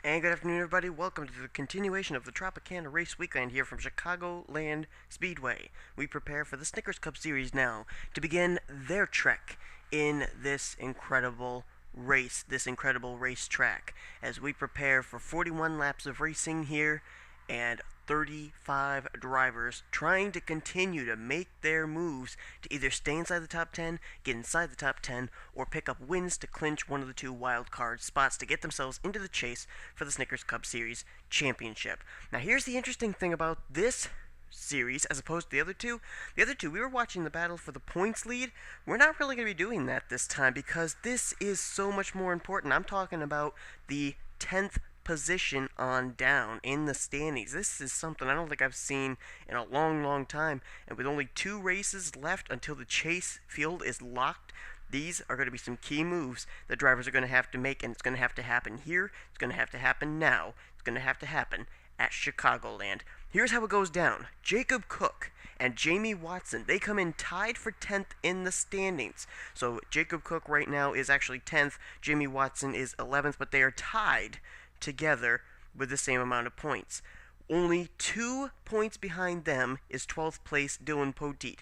And good afternoon, everybody. Welcome to the continuation of the Tropicana Race Weekend here from Chicagoland Speedway. We prepare for the Snickers Cup Series now to begin their trek in this incredible racetrack, as we prepare for 41 laps of racing here and 35 drivers trying to continue to make their moves to either stay inside the top 10, get inside the top 10, or pick up wins to clinch one of the two wild card spots to get themselves into the chase for the Snickers Cup Series Championship. Now, here's the interesting thing about this series as opposed to the other two. The other two, we were watching the battle for the points lead. We're not really going to be doing that this time because this is so much more important. I'm talking about the 10th position on down in the standings. This is something I don't think I've seen in a long time, and with only 2 races left until the chase field is locked, these are going to be some key moves that drivers are going to have to make, and it's going to have to happen here, it's going to have to happen now, it's going to have to happen at Chicagoland. Here's how it goes down. Jacob Cook and Jamie Watson, they come in tied for 10th in the standings. So Jacob Cook right now is actually 10th, Jamie Watson is 11th, but they are tied together with the same amount of points. Only 2 points behind them is 12th place Dylan Poteet.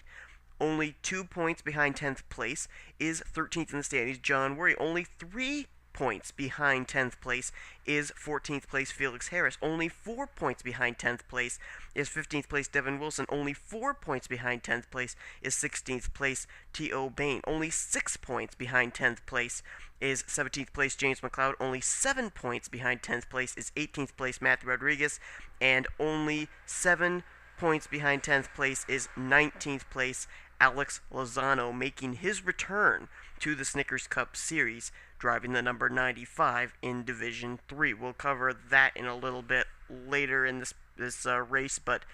Only 2 points behind 10th place is 13th in the standings John Worry. Only 3 points behind 10th place is 14th place Felix Harris. Only 4 points behind 10th place is 15th place Devin Wilson. Only 4 points behind 10th place is 16th place T.O. Bain. Only 6 points behind 10th place is 17th place James McLeod. Only 7 points behind 10th place is 18th place Matthew Rodriguez. And only 7 points behind 10th place is 19th place Alex Lozano, making his return to the Snickers Cup Series, driving the number 95 in Division 3. We'll cover that in a little bit later in this race, but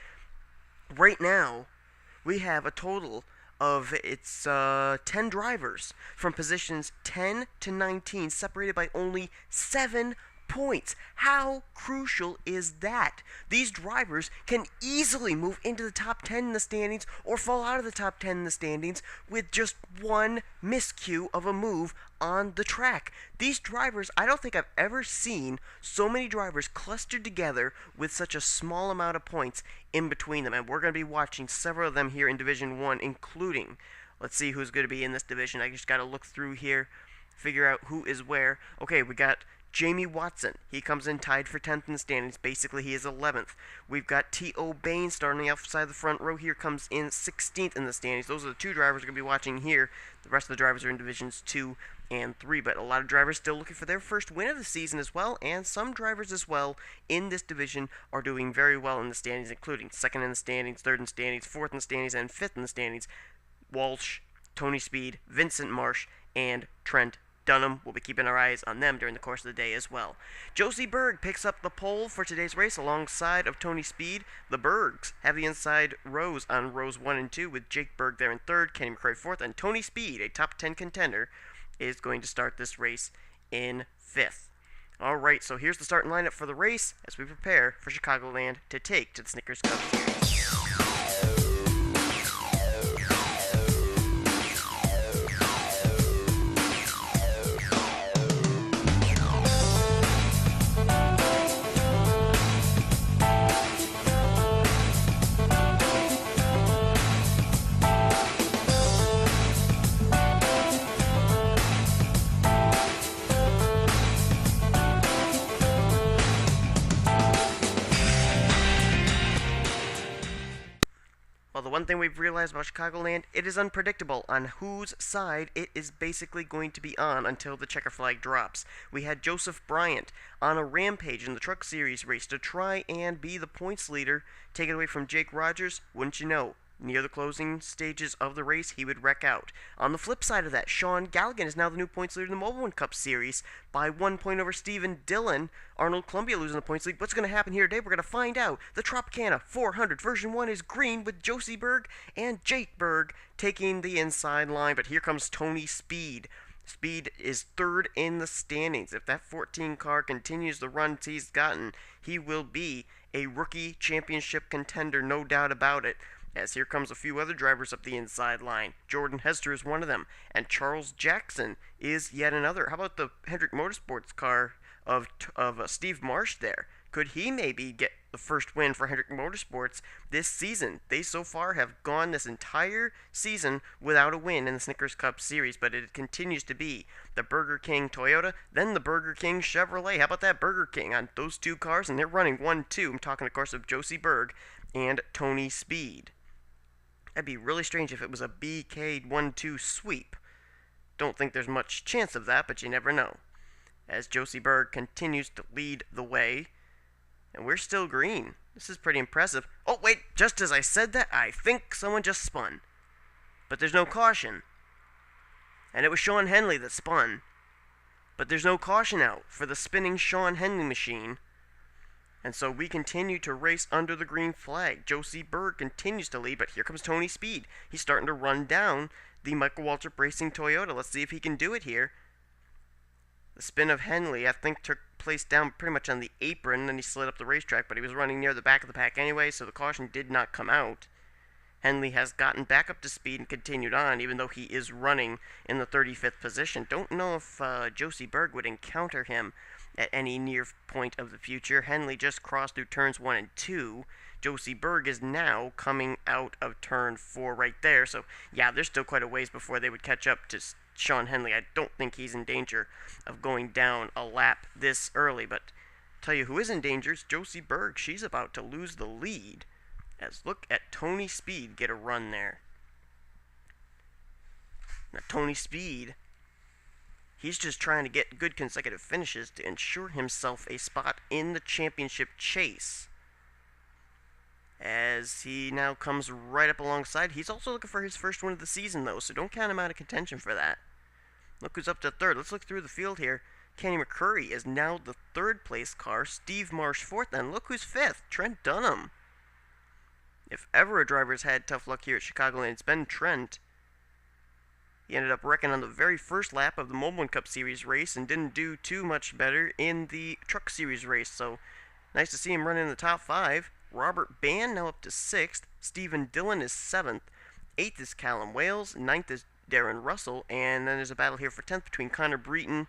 right now we have a total of 10 drivers from positions 10 to 19, separated by only 7 points. How crucial is that? These drivers can easily move into the top 10 in the standings or fall out of the top 10 in the standings with just one miscue of a move on the track. These drivers, I don't think I've ever seen so many drivers clustered together with such a small amount of points in between them, and we're going to be watching several of them here in Division 1, including, let's see who's going to be in this division. I just got to look through here, figure out who is where. Okay, we got Jamie Watson. He comes in tied for 10th in the standings. Basically, he is 11th. We've got T.O. Bain starting outside the front row here, comes in 16th in the standings. Those are the 2 drivers we're going to be watching here. The rest of the drivers are in Divisions 2 and 3, but a lot of drivers still looking for their first win of the season as well, and some drivers as well in this division are doing very well in the standings, including 2nd in the standings, 3rd in the standings, 4th in the standings, and 5th in the standings. Walsh, Tony Speed, Vincent Marsh, and Trent Dunham. We'll be keeping our eyes on them during the course of the day as well. Josie Berg picks up the pole for today's race alongside of Tony Speed. The Bergs have the inside rows on rows 1 and 2 with Jake Berg there in 3rd, Kenny McCrae 4th, and Tony Speed, a top 10 contender, is going to start this race in 5th. Alright, so here's the starting lineup for the race as we prepare for Chicagoland to take to the Snickers Cup Series. Well, the one thing we've realized about Chicagoland, it is unpredictable on whose side it is basically going to be on until the checker flag drops. We had Joseph Bryant on a rampage in the Truck Series race to try and be the points leader, take it away from Jake Rogers. Wouldn't you know, near the closing stages of the race, he would wreck out. On the flip side of that, Sean Galligan is now the new points leader in the Mobile One Cup Series by 1 point over Stephen Dillon. Arnold Columbia losing the points lead. What's going to happen here today? We're going to find out. The Tropicana 400 version 1 is green with Josie Berg and Jake Berg taking the inside line. But here comes Tony Speed. Speed is 3rd in the standings. If that 14 car continues the runs he's gotten, he will be a rookie championship contender, no doubt about it. As here comes a few other drivers up the inside line. Jordan Hester is one of them, and Charles Jackson is yet another. How about the Hendrick Motorsports car of Steve Marsh there. Could he maybe get the first win for Hendrick Motorsports this season? They so far have gone this entire season without a win in the Snickers Cup Series, but it continues to be the Burger King Toyota, then the Burger King Chevrolet. How about that Burger King on those two cars? And they're running 1-2. I'm talking, of course, of Josie Berg and Tony Speed. That'd be really strange if it was a BK 1-2 sweep. Don't think there's much chance of that, but you never know. As Josie Berg continues to lead the way, and we're still green. This is pretty impressive. Oh, wait, just as I said that, I think someone just spun. But there's no caution. And it was Sean Henley that spun. But there's no caution out for the spinning Sean Henley machine. And so we continue to race under the green flag. Josie Berg continues to lead, but here comes Tony Speed. He's starting to run down the Michael Waltrip Racing Toyota. Let's see if he can do it here. The spin of Henley, I think, took place down pretty much on the apron, and then he slid up the racetrack, but he was running near the back of the pack anyway, so the caution did not come out. Henley has gotten back up to speed and continued on, even though he is running in the 35th position. Don't know if Josie Berg would encounter him at any near point of the future. Henley just crossed through turns 1 and 2. Josie Berg is now coming out of turn 4 right there, so yeah, there's still quite a ways before they would catch up to Sean Henley. I don't think he's in danger of going down a lap this early, but tell you who is in danger is Josie Berg. She's about to lose the lead. As look at Tony Speed get a run there. Now Tony Speed, he's just trying to get good consecutive finishes to ensure himself a spot in the championship chase. As he now comes right up alongside. He's also looking for his first win of the season, though, so don't count him out of contention for that. Look who's up to third. Let's look through the field here. Kenny McCurry is now the third place car. Steve Marsh fourth, and look who's fifth. Trent Dunham. If ever a driver's had tough luck here at Chicagoland, it's been Trent. He ended up wrecking on the very first lap of the Moblin Cup Series race and didn't do too much better in the Truck Series race, so nice to see him running in the top 5. Robert Band now up to 6th. Stephen Dillon is 7th. 8th is Callum Wales. 9th is Darren Russell. And then there's a battle here for 10th between Connor Breton,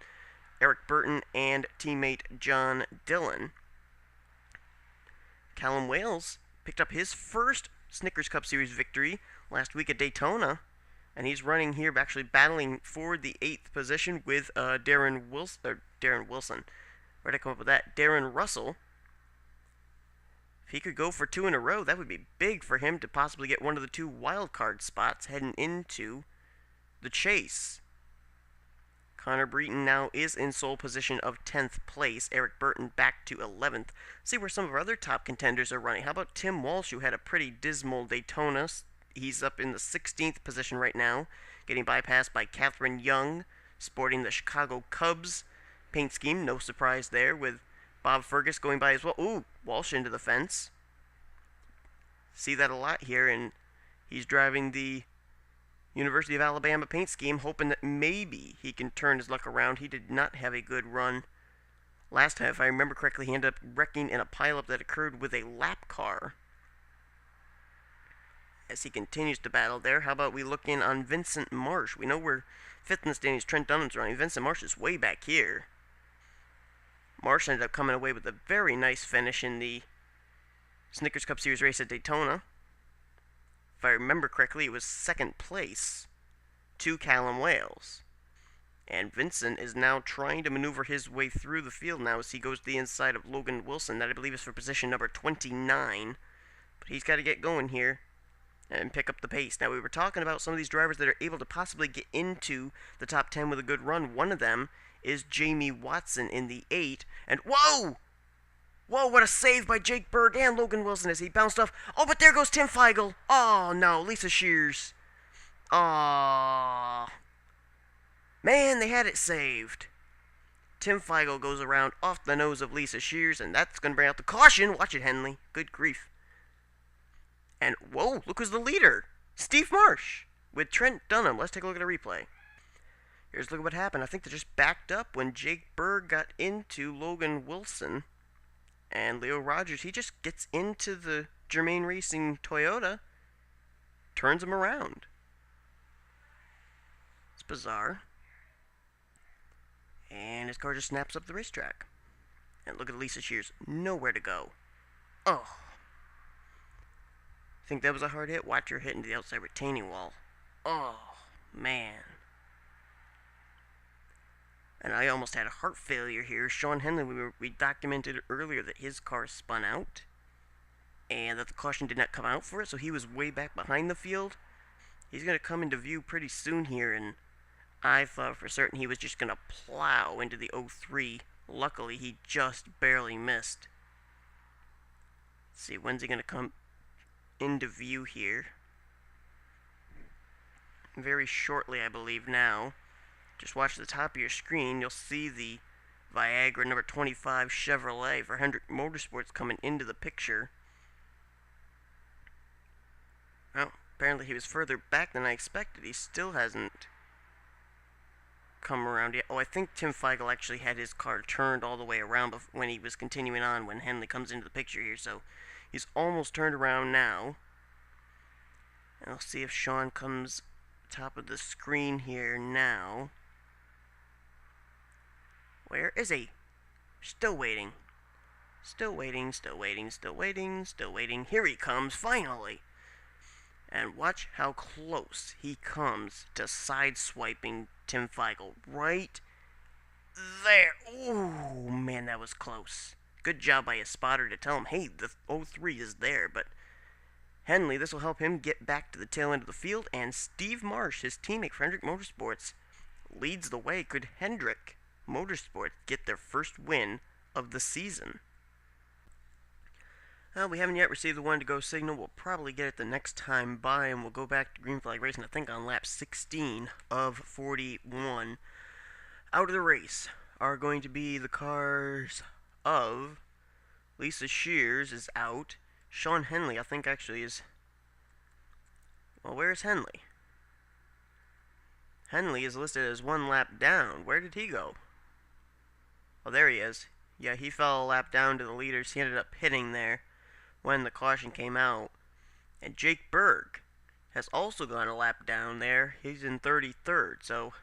Eric Burton, and teammate John Dillon. Callum Wales picked up his first Snickers Cup Series victory last week at Daytona. And he's running here, actually battling for the 8th position with Darren Wilson. Where'd I come up with that? Darren Russell. If he could go for 2 in a row, that would be big for him to possibly get one of the 2 wild card spots heading into the chase. Connor Breton now is in sole position of 10th place. Eric Burton back to 11th. See where some of our other top contenders are running. How about Tim Walsh, who had a pretty dismal Daytona? He's up in the 16th position right now, getting bypassed by Catherine Young, sporting the Chicago Cubs paint scheme. No surprise there, with Bob Fergus going by as well. Ooh, Walsh into the fence. See that a lot here, and he's driving the University of Alabama paint scheme, hoping that maybe he can turn his luck around. He did not have a good run last time. If I remember correctly, he ended up wrecking in a pileup that occurred with a lap car. As he continues to battle there, how about we look in on Vincent Marsh? We know we're 5th in the standings. Trent Dunham's running. Vincent Marsh is way back here. Marsh ended up coming away with a very nice finish in the Snickers Cup Series race at Daytona. If I remember correctly, it was 2nd place to Callum Wales. And Vincent is now trying to maneuver his way through the field now as he goes to the inside of Logan Wilson. That I believe is for position number 29. But he's got to get going here and pick up the pace. Now, we were talking about some of these drivers that are able to possibly get into the top 10 with a good run. One of them is Jamie Watson in the 8. And whoa! Whoa, what a save by Jake Berg and Logan Wilson as he bounced off. Oh, but there goes Tim Feigl. Oh, no, Lisa Shears. Oh, man, they had it saved. Tim Feigl goes around off the nose of Lisa Shears, and that's going to bring out the caution. Watch it, Henley. Good grief. And, whoa, look who's the leader. Steve Marsh with Trent Dunham. Let's take a look at a replay. Here's a look at what happened. I think they just backed up when Jake Berg got into Logan Wilson. And Leo Rogers, he just gets into the Germain Racing Toyota, turns him around. It's bizarre. And his car just snaps up the racetrack. And look at Lisa Shears. Nowhere to go. Oh. Think that was a hard hit? Watch her hit into the outside retaining wall. Oh, man. And I almost had a heart failure here. Sean Henley, we documented earlier that his car spun out. And that the caution did not come out for it, so he was way back behind the field. He's going to come into view pretty soon here, and I thought for certain he was just going to plow into the 03. Luckily, he just barely missed. Let's see, when's he going to come into view here? Very shortly, I believe, now. Just watch the top of your screen. You'll see the Viagra number 25 Chevrolet for Hendrick Motorsports coming into the picture. Well, apparently he was further back than I expected. He still hasn't come around yet. Oh, I think Tim Feigl actually had his car turned all the way around when he was continuing on when Henley comes into the picture here. So he's almost turned around now. And I'll see if Sean comes top of the screen here now. Where is he? Still waiting. Still waiting, still waiting, still waiting, still waiting. Here he comes, finally. And watch how close he comes to sideswiping Tim Feigl. Right there. Ooh, man, that was close. Good job by his spotter to tell him, hey, the 03 is there. But Henley, this will help him get back to the tail end of the field. And Steve Marsh, his teammate for Hendrick Motorsports, leads the way. Could Hendrick Motorsports get their first win of the season? We haven't yet received the one to go signal. We'll probably get it the next time by, and we'll go back to green flag racing, I think on lap 16 of 41. Out of the race are going to be the cars of Lisa Shears is out. Sean Henley, I think, actually is... Well, where's Henley? Henley is listed as one lap down. Where did he go? Oh, there he is. Yeah, he fell a lap down to the leaders. He ended up pitting there when the caution came out. And Jake Berg has also gone a lap down there. He's in 33rd, so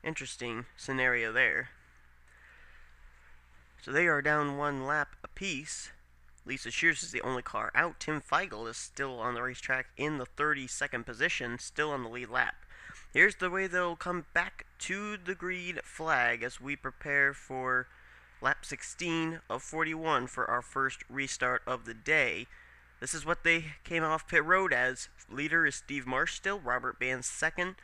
interesting scenario there. So they are down one lap apiece. Lisa Shears is the only car out. Tim Feigl is still on the racetrack in the 32nd position, still on the lead lap. Here's the way they'll come back to the green flag as we prepare for lap 16 of 41 for our first restart of the day. This is what they came off pit road as. Leader is Steve Marsh still, Robert Band's second,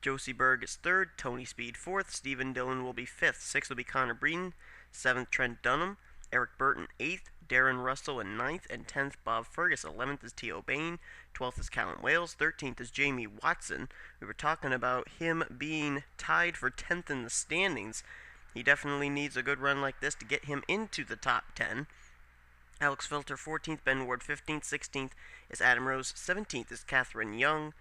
Josie Berg is third, Tony Speed fourth, Stephen Dillon will be fifth, sixth will be Connor Breeden, seventh Trent Dunham, Eric Burton eighth, Darren Russell in ninth, and 10th Bob Fergus, 11th is T.O. Bain, 12th is Callum Wales, 13th is Jamie Watson. We were talking about him being tied for 10th in the standings. He definitely needs a good run like this to get him into the top 10. Alex Filter 14th, Ben Ward 15th, 16th is Adam Rose, 17th is Catherine Young,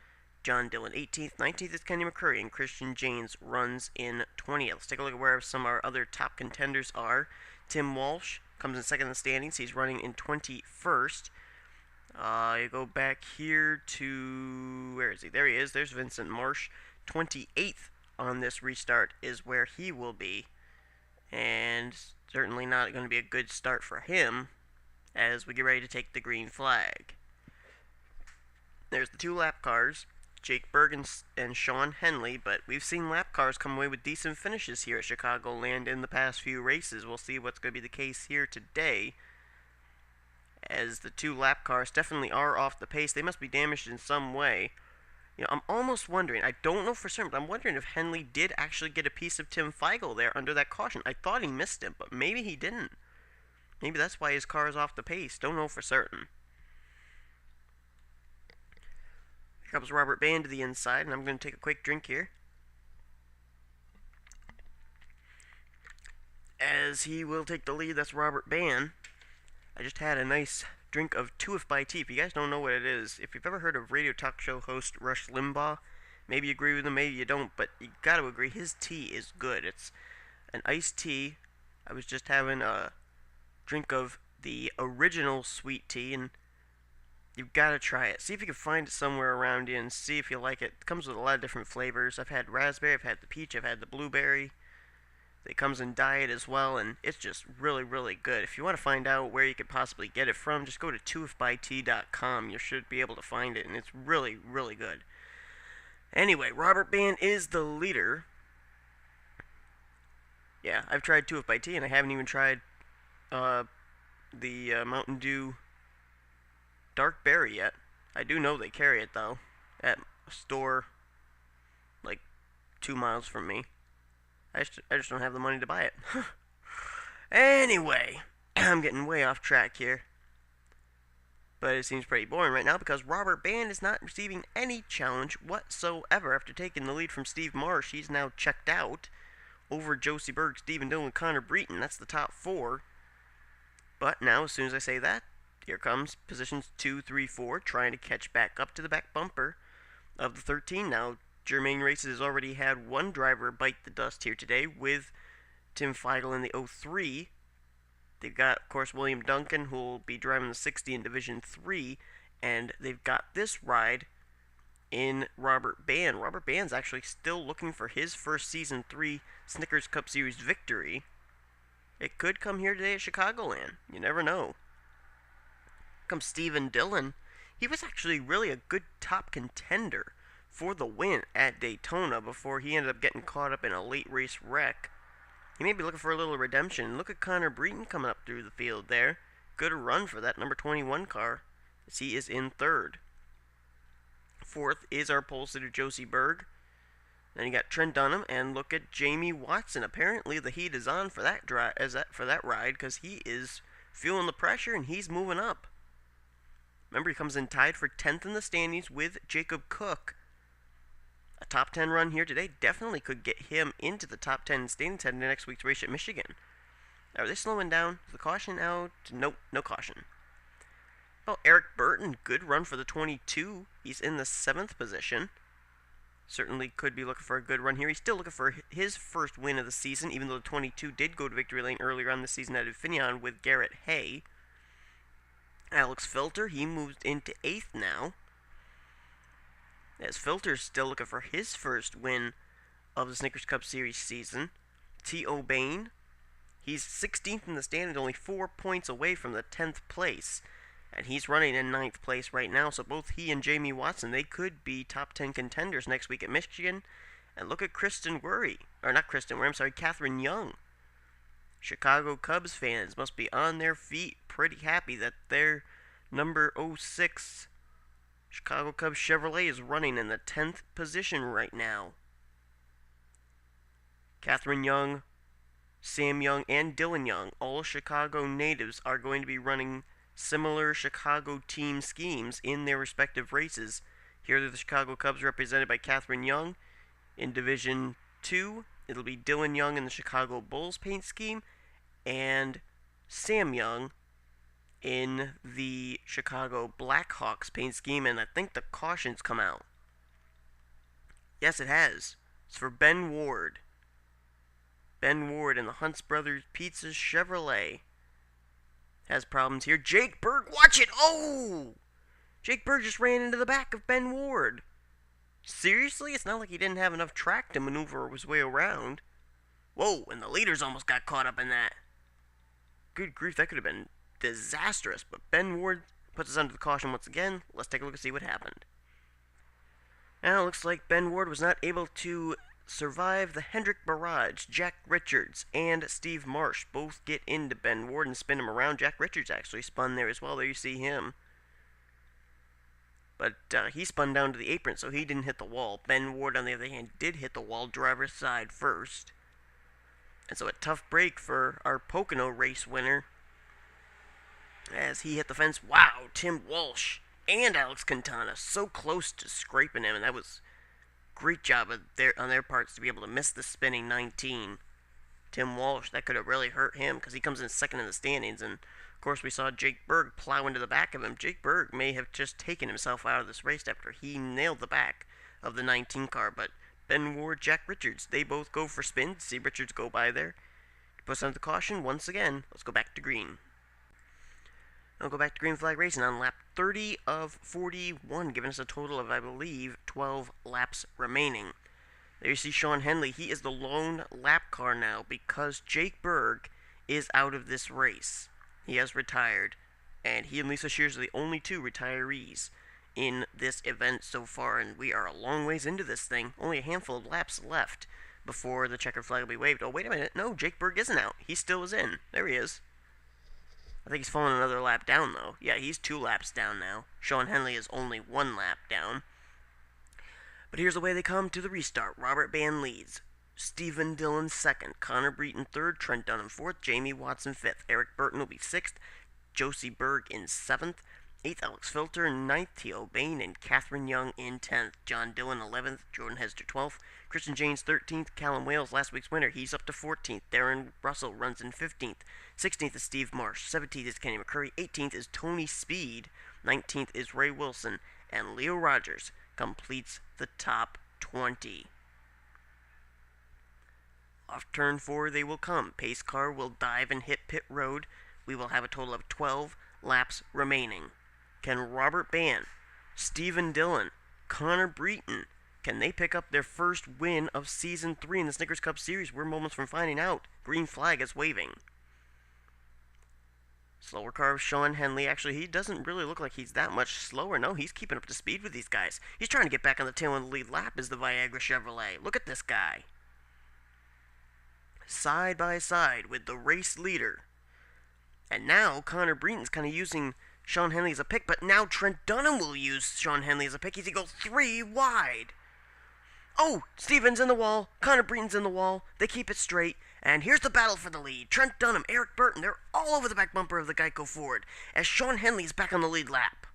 John Dillon 18th, 19th is Kenny McCurry, and Christian Janes runs in 20th. Let's take a look at where some of our other top contenders are. Tim Walsh comes in second in the standings. He's running in 21st. You go back here to... where is he? There he is. There's Vincent Marsh. 28th on this restart is where he will be. And certainly not going to be a good start for him as we get ready to take the green flag. There's the two lap cars, Jake Berg and Sean Henley, but we've seen lap cars come away with decent finishes here at Chicagoland in the past few races. We'll see what's going to be the case here today, as the two lap cars definitely are off the pace. They must be damaged in some way. You know, I'm almost wondering, I don't know for certain, but I'm wondering if Henley did actually get a piece of Tim Feigl there under that caution. I thought he missed him, but maybe he didn't. Maybe that's why his car is off the pace. Don't know for certain. Here comes Robert Band to the inside, and I'm going to take a quick drink here, as he will take the lead. That's Robert Band. I just had a nice drink of Tuif by tea. If you guys don't know what it is, if you've ever heard of radio talk show host Rush Limbaugh, maybe you agree with him, maybe you don't, but you got to agree, his tea is good. It's an iced tea. I was just having a drink of the original sweet tea, and you've got to try it. See if you can find it somewhere around you and see if you like it. It comes with a lot of different flavors. I've had raspberry, I've had the peach, I've had the blueberry. It comes in diet as well, and it's just really, really good. If you want to find out where you could possibly get it from, just go to 2ifbyt.com. You should be able to find it, and it's really, really good. Anyway, Robert Band is the leader. Yeah, I've tried 2ifbyt, and I haven't even tried the Mountain Dew Dark Berry yet. I do know they carry it, though, at a store like 2 miles from me. I just don't have the money to buy it. Anyway, I'm getting way off track here. But it seems pretty boring right now because Robert Band is not receiving any challenge whatsoever. After taking the lead from Steve Marsh, he's now checked out over Josie Berg, Stephen Dillon, Connor Breton. That's the top 4. But now, as soon as I say that, here comes positions 2, 3, 4, trying to catch back up to the back bumper of the 13. Now, Germain Races has already had one driver bite the dust here today with Tim Feigl in the 03. They've got, of course, William Duncan, who will be driving the 60 in Division 3, and they've got this ride in Robert Band. Robert Band's actually still looking for his first Season 3 Snickers Cup Series victory. It could come here today at Chicagoland. You never know. Comes Stephen Dillon. He was actually really a good top contender for the win at Daytona before he ended up getting caught up in a late race wreck. He may be looking for a little redemption. Look at Connor Breton coming up through the field there. Good run for that number 21 car, as he is in 3rd. 4th is our pole sitter Josie Berg. Then you got Trent Dunham, and look at Jamie Watson. Apparently the heat is on for that ride, because he is feeling the pressure and he's moving up. Remember, he comes in tied for 10th in the standings with Jacob Cook. A top 10 run here today definitely could get him into the top 10 standings heading to next week's race at Michigan. Are they slowing down? Is the caution out? Nope, no caution. Well, Eric Burton, good run for the 22. He's in the 7th position. Certainly could be looking for a good run here. He's still looking for his first win of the season, even though the 22 did go to victory lane earlier on the season at Infineon with Garrett Hay. Alex Filter, he moved into 8th now. As Filter's still looking for his first win of the Snickers Cup Series season. T.O. Bain, he's 16th in the standings, only 4 points away from the 10th place. And he's running in 9th place right now, so both he and Jamie Watson, they could be top 10 contenders next week at Michigan. And look at Catherine Young. Chicago Cubs fans must be on their feet pretty happy that their number 06 Chicago Cubs Chevrolet is running in the 10th position right now. Catherine Young, Sam Young, and Dylan Young, all Chicago natives, are going to be running similar Chicago team schemes in their respective races. Here are the Chicago Cubs represented by Catherine Young. In Division 2, it'll be Dylan Young in the Chicago Bulls paint scheme, and Sam Young in the Chicago Blackhawks paint scheme, and I think the caution's come out. Yes, it has. It's for Ben Ward. Ben Ward in the Hunts Brothers Pizza Chevrolet has problems here. Jake Berg, watch it! Oh! Jake Berg just ran into the back of Ben Ward. Seriously? It's not like he didn't have enough track to maneuver his way around. Whoa, and the leaders almost got caught up in that. Good grief, that could have been disastrous, but Ben Ward puts us under the caution once again. Let's take a look and see what happened. Now it looks like Ben Ward was not able to survive the Hendrick barrage. Jack Richards and Steve Marsh both get into Ben Ward and spin him around. Jack Richards actually spun there as well. There you see him. But he spun down to the apron, so he didn't hit the wall. Ben Ward, on the other hand, did hit the wall driver's side first. And so a tough break for our Pocono race winner as he hit the fence. Wow, Tim Walsh and Alex Quintana so close to scraping him, and that was great job on their parts to be able to miss the spinning 19. Tim Walsh, that could have really hurt him because he comes in second in the standings, and of course we saw Jake Berg plow into the back of him. Jake Berg may have just taken himself out of this race after he nailed the back of the 19 car, but Ben Ward, Jack Richards, they both go for spins. See Richards go by there. Puts under the caution once again. Let's go back to green. I'll go back to green flag racing on lap 30 of 41, giving us a total of, I believe, 12 laps remaining. There you see Sean Henley. He is the lone lap car now because Jake Berg is out of this race. He has retired, and he and Lisa Shears are the only two retirees in this event so far, and we are a long ways into this thing. Only a handful of laps left before the checkered flag will be waved. Oh, wait a minute. No, Jake Berg isn't out. He still is in. There he is. I think he's fallen another lap down, though. Yeah, he's 2 laps down now. Sean Henley is only 1 lap down. But here's the way they come to the restart. Robert Band leads. Stephen Dillon 2nd. Connor Breton 3rd. Trent Dunham 4th. Jamie Watson 5th. Eric Burton will be 6th. Josie Berg in 7th. 8th, Alex Filter. 9th, T.O. Bain. And Catherine Young in 10th. John Dillon 11th. Jordan Hester 12th. Christian Janes 13th. Callum Wales, last week's winner. He's up to 14th. Darren Russell runs in 15th. 16th is Steve Marsh. 17th is Kenny McCurry. 18th is Tony Speed. 19th is Ray Wilson. And Leo Rogers completes the top 20. Off turn 4 they will come. Pace car will dive and hit pit road. We will have a total of 12 laps remaining. Can Robert Band, Stephen Dillon, Connor Breton, can they pick up their first win of Season 3 in the Snickers Cup Series? We're moments from finding out. Green flag is waving. Slower car of Sean Henley. Actually, he doesn't really look like he's that much slower. No, he's keeping up to speed with these guys. He's trying to get back on the tail end of the lead lap as the Viagra Chevrolet. Look at this guy. Side by side with the race leader. And now Connor Breton's kind of using Sean Henley as a pick, but now Trent Dunham will use Sean Henley as a pick. He's going to go 3 wide. Oh, Stevens in the wall. Connor Breton's in the wall. They keep it straight. And here's the battle for the lead. Trent Dunham, Eric Burton, they're all over the back bumper of the Geico Ford as Sean Henley's back on the lead lap.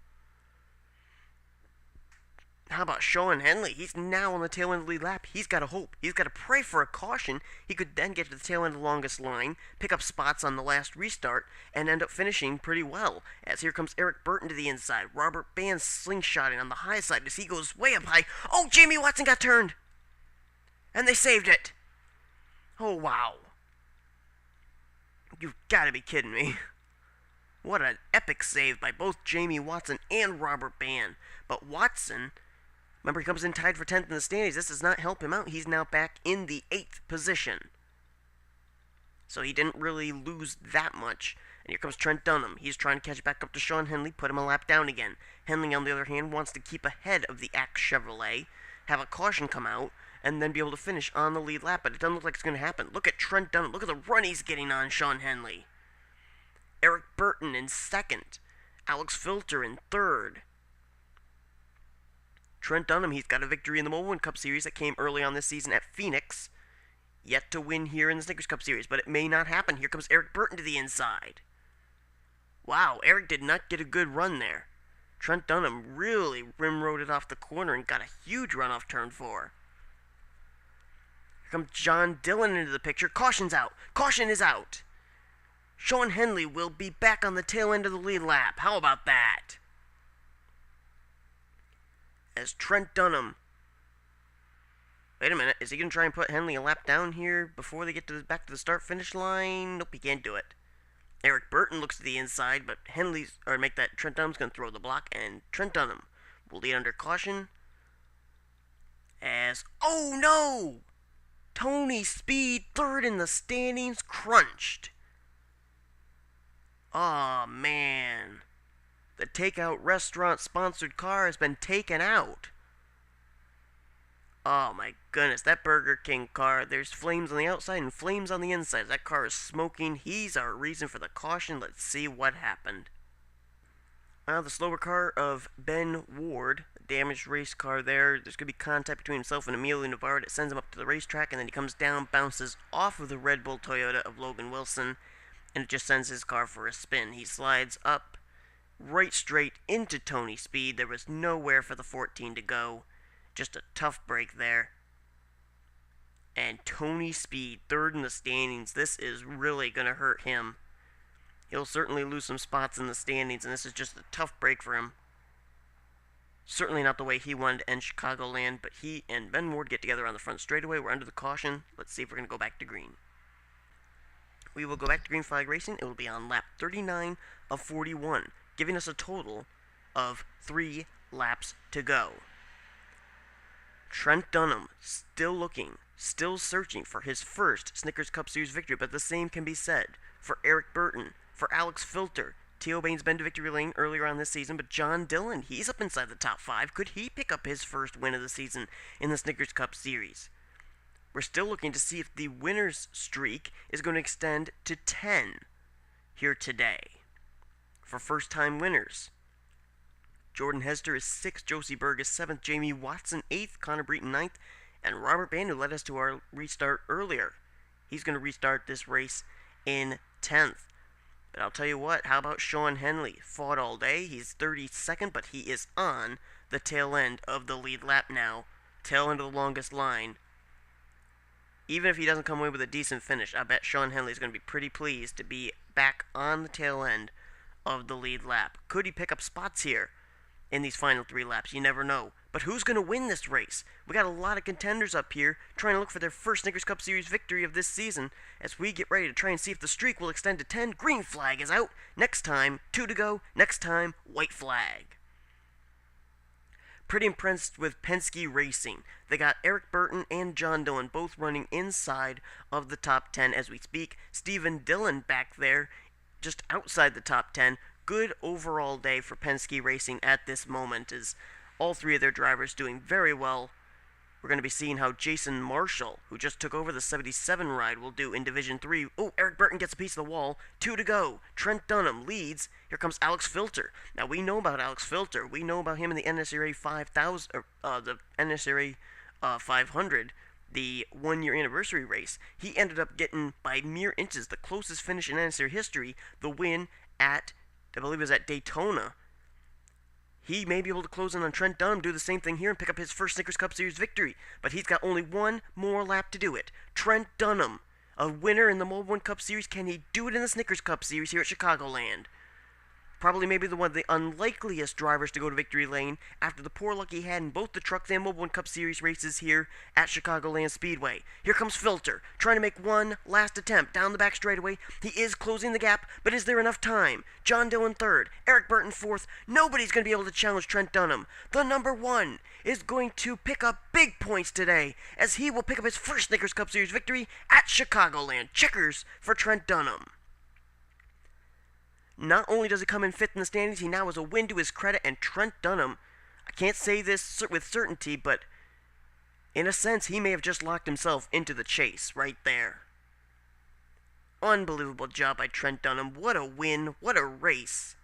How about Sean Henley? He's now on the tail end of the lead lap. He's got to hope. He's got to pray for a caution. He could then get to the tail end of the longest line, pick up spots on the last restart, and end up finishing pretty well. As here comes Eric Burton to the inside. Robert Band slingshotting on the high side as he goes way up high. Oh, Jamie Watson got turned. And they saved it. Oh, wow. You've got to be kidding me. What an epic save by both Jamie Watson and Robert Band. But Watson, remember, he comes in tied for 10th in the standings. This does not help him out. He's now back in the 8th position. So he didn't really lose that much. And here comes Trent Dunham. He's trying to catch back up to Sean Henley, put him a lap down again. Henley, on the other hand, wants to keep ahead of the Axe Chevrolet, have a caution come out, and then be able to finish on the lead lap, but it doesn't look like it's going to happen. Look at Trent Dunham. Look at the run he's getting on Sean Henley. Eric Burton in 2nd. Alex Filter in 3rd. Trent Dunham, he's got a victory in the Mobile Cup Series that came early on this season at Phoenix. Yet to win here in the Snickers Cup Series, but it may not happen. Here comes Eric Burton to the inside. Wow, Eric did not get a good run there. Trent Dunham really rim-roaded off the corner and got a huge run off turn 4. Here comes John Dillon into the picture. Caution's out. Caution is out. Sean Henley will be back on the tail end of the lead lap. How about that? As Trent Dunham... Wait a minute. Is he going to try and put Henley a lap down here before they get back to the start-finish line? Nope, he can't do it. Eric Burton looks to the inside, but Trent Dunham's going to throw the block, and Trent Dunham will lead under caution. As... Oh, no! Tony Speed, 3rd in the standings, crunched. Aw, man. The takeout restaurant sponsored car has been taken out. Oh my goodness, that Burger King car, there's flames on the outside and flames on the inside. That car is smoking. He's our reason for the caution. Let's see what happened. The slower car of Ben Ward, damaged race car there. There's going to be contact between himself and Emilio Navarro that sends him up to the racetrack, and then he comes down, bounces off of the Red Bull Toyota of Logan Wilson, and it just sends his car for a spin. He slides up right straight into Tony Speed. There was nowhere for the 14 to go. Just a tough break there. And Tony Speed, 3rd in the standings. This is really going to hurt him. He'll certainly lose some spots in the standings, and this is just a tough break for him. Certainly not the way he wanted to end Chicagoland, but he and Ben Ward get together on the front straightaway. We're under the caution. Let's see if we're going to go back to green. We will go back to green flag racing. It will be on lap 39 of 41, giving us a total of 3 laps to go. Trent Dunham still looking, still searching for his first Snickers Cup Series victory, but the same can be said for Eric Burton, for Alex Filter. T.O. Bain's been to victory lane earlier on this season, but John Dillon, he's up inside the top 5. Could he pick up his first win of the season in the Snickers Cup Series? We're still looking to see if the winner's streak is going to extend to 10 here today. For first-time winners, Jordan Hester is 6th, Josie Berg is 7th, Jamie Watson 8th, Connor Breton 9th, and Robert Band, who led us to our restart earlier. He's going to restart this race in 10th. But I'll tell you what, how about Sean Henley? Fought all day. He's 32nd, but he is on the tail end of the lead lap now. Tail end of the longest line. Even if he doesn't come away with a decent finish, I bet Sean Henley is going to be pretty pleased to be back on the tail end of the lead lap. Could he pick up spots here in these final 3 laps? You never know. But who's going to win this race? We got a lot of contenders up here trying to look for their first Snickers Cup Series victory of this season as we get ready to try and see if the streak will extend to 10. Green flag is out. Next time, 2 to go. Next time, white flag. Pretty impressed with Penske Racing. They got Eric Burton and John Dillon both running inside of the top 10 as we speak. Stephen Dillon back there just outside the top 10. Good overall day for Penske Racing at this moment as all 3 of their drivers doing very well. We're going to be seeing how Jason Marshall, who just took over the 77 ride, will do in Division 3. Oh, Eric Burton gets a piece of the wall. 2 to go. Trent Dunham leads. Here comes Alex Filter. Now, we know about Alex Filter. We know about him in the NNSCRA 5000, the NNSCRA 500, the 1-year anniversary race. He ended up getting, by mere inches, the closest finish in NNSCRA history, the win at, I believe it was at Daytona. He may be able to close in on Trent Dunham, do the same thing here, and pick up his first Snickers Cup Series victory. But he's got only one more lap to do it. Trent Dunham, a winner in the Mobil 1 Cup Series. Can he do it in the Snickers Cup Series here at Chicagoland? Probably maybe one of the unlikeliest drivers to go to victory lane after the poor luck he had in both the Trucks and Mobil 1 Cup Series races here at Chicagoland Speedway. Here comes Filter, trying to make one last attempt down the back straightaway. He is closing the gap, but is there enough time? John Dillon 3rd, Eric Burton 4th. Nobody's going to be able to challenge Trent Dunham. The number 1 is going to pick up big points today, as he will pick up his first Snickers Cup Series victory at Chicagoland. Checkers for Trent Dunham. Not only does he come in 5th in the standings, he now has a win to his credit, and Trent Dunham, I can't say this with certainty, but in a sense, he may have just locked himself into the chase right there. Unbelievable job by Trent Dunham. What a win. What a race.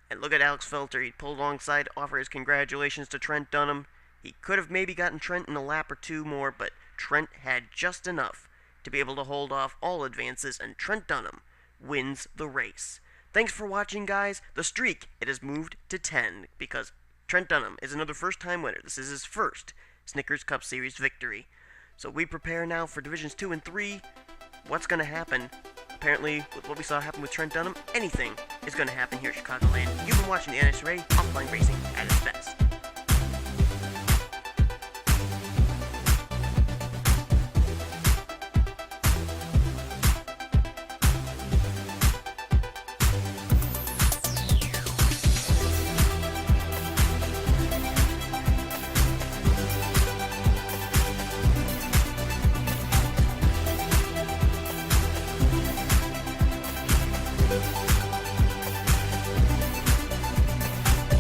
And look at Alex Filter. He pulled alongside, offer his congratulations to Trent Dunham. He could have maybe gotten Trent in a lap or 2 more, but Trent had just enough to be able to hold off all advances, and Trent Dunham wins the race. Thanks for watching, guys. The streak, it has moved to 10 because Trent Dunham is another first-time winner. This is his first Snickers Cup Series victory. So we prepare now for Divisions 2 and 3. What's going to happen? Apparently, with what we saw happen with Trent Dunham, anything is going to happen here at Chicagoland. You've been watching the NNSCRA Offline Racing at its best.